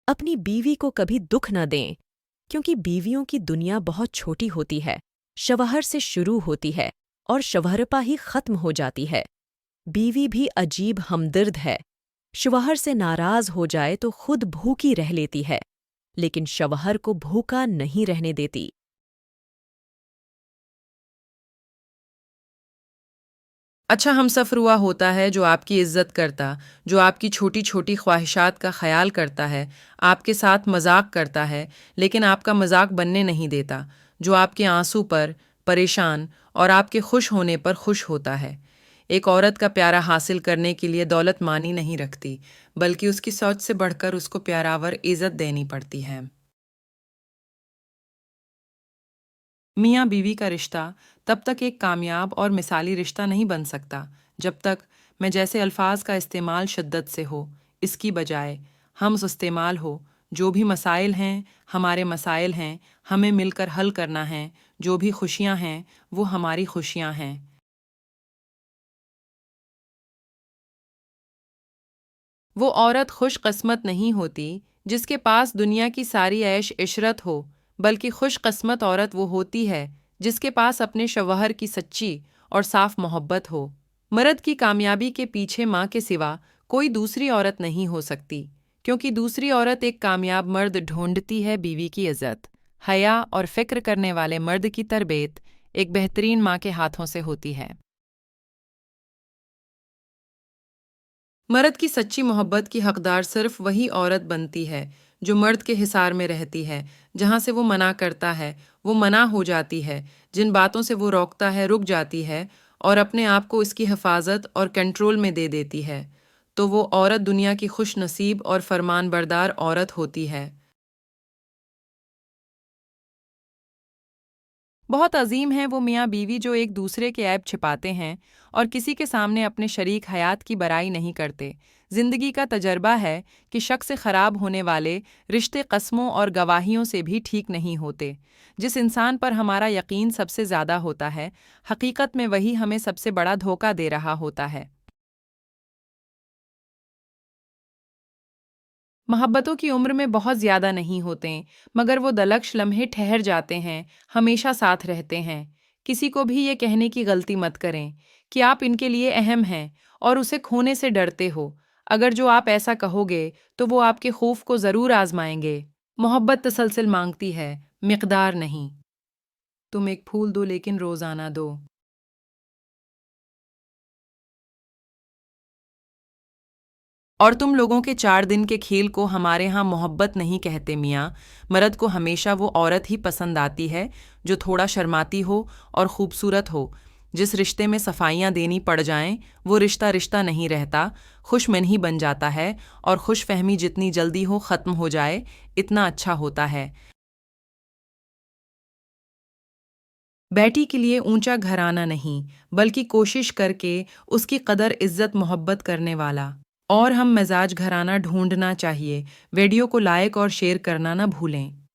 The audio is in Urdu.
اپنی بیوی کو کبھی دکھ نہ دیں، کیونکہ بیویوں کی دنیا بہت چھوٹی ہوتی ہے، شوہر سے شروع ہوتی ہے اور شوہرپا ہی ختم ہو جاتی ہے۔ بیوی بھی عجیب ہمدرد ہے، شوہر سے ناراض ہو جائے تو خود بھوکی رہ لیتی ہے، لیکن شوہر کو بھوکا نہیں رہنے دیتی۔ اچھا ہم سفر ہوتا ہے جو آپ کی عزت کرتا، جو آپ کی چھوٹی چھوٹی خواہشات کا خیال کرتا ہے، آپ کے ساتھ مذاق کرتا ہے لیکن آپ کا مذاق بننے نہیں دیتا، جو آپ کے آنسو پر پریشان اور آپ کے خوش ہونے پر خوش ہوتا ہے۔ ایک عورت کا پیارا حاصل کرنے کے لیے دولت مانی نہیں رکھتی، بلکہ اس کی سوچ سے بڑھ کر اس کو پیاراور عزت دینی پڑتی ہے۔ میاں بیوی کا رشتہ تب تک ایک کامیاب اور مثالی رشتہ نہیں بن سکتا جب تک میں جیسے الفاظ کا استعمال شدت سے ہو، اس کی بجائے ہم استعمال ہو۔ جو بھی مسائل ہیں ہمارے مسائل ہیں، ہمیں مل کر حل کرنا ہے۔ جو بھی خوشیاں ہیں وہ ہماری خوشیاں ہیں۔ وہ عورت خوش قسمت نہیں ہوتی جس کے پاس دنیا کی ساری عیش عشرت ہو، بلکہ خوش قسمت عورت وہ ہوتی ہے جس کے پاس اپنے شوہر کی سچی اور صاف محبت ہو۔ مرد کی کامیابی کے پیچھے ماں کے سوا کوئی دوسری عورت نہیں ہو سکتی، کیونکہ دوسری عورت ایک کامیاب مرد ڈھونڈتی ہے بیوی کی عزت، حیا اور فکر کرنے والے مرد کی تربیت ایک بہترین ماں کے ہاتھوں سے ہوتی ہے۔ مرد کی سچی محبت کی حقدار صرف وہی عورت بنتی ہے جو مرد کے حصار میں رہتی ہے، جہاں سے وہ منع کرتا ہے وہ منع ہو جاتی ہے، جن باتوں سے وہ روکتا ہے رک جاتی ہے اور اپنے آپ کو اس کی حفاظت اور کنٹرول میں دے دیتی ہے، تو وہ عورت دنیا کی خوش نصیب اور فرمان بردار عورت ہوتی ہے۔ بہت عظیم ہیں وہ میاں بیوی جو ایک دوسرے کے عیب چھپاتے ہیں اور کسی کے سامنے اپنے شریک حیات کی برائی نہیں کرتے۔ زندگی کا تجربہ ہے کہ شک سے خراب ہونے والے رشتے قسموں اور گواہیوں سے بھی ٹھیک نہیں ہوتے۔ جس انسان پر ہمارا یقین سب سے زیادہ ہوتا ہے، حقیقت میں وہی ہمیں سب سے بڑا دھوکہ دے رہا ہوتا ہے۔ محبتوں کی عمر میں بہت زیادہ نہیں ہوتے، مگر وہ دلکش لمحے ٹھہر جاتے ہیں، ہمیشہ ساتھ رہتے ہیں۔ کسی کو بھی یہ کہنے کی غلطی مت کریں کہ آپ ان کے لیے اہم ہیں اور اسے کھونے سے ڈرتے ہو۔ اگر جو آپ ایسا کہو گے تو وہ آپ کے خوف کو ضرور آزمائیں گے۔ محبت تسلسل مانگتی ہے، مقدار نہیں۔ تم ایک پھول دو لیکن روزانہ دو۔ اور تم لوگوں کے 4 دن کے کھیل کو ہمارے ہاں محبت نہیں کہتے میاں۔ مرد کو ہمیشہ وہ عورت ہی پسند آتی ہے جو تھوڑا شرماتی ہو اور خوبصورت ہو۔ جس رشتے میں صفائیاں دینی پڑ جائیں وہ رشتہ رشتہ نہیں رہتا، خوش منہی بن جاتا ہے، اور خوش فہمی جتنی جلدی ہو ختم ہو جائے اتنا اچھا ہوتا ہے۔ بیٹی کے لیے اونچا گھرانہ نہیں، بلکہ کوشش کر کے اس کی قدر عزت محبت کرنے والا اور ہم مزاج گھرانہ ڈھونڈنا چاہیے۔ ویڈیو کو لائک اور شیئر کرنا نہ بھولیں۔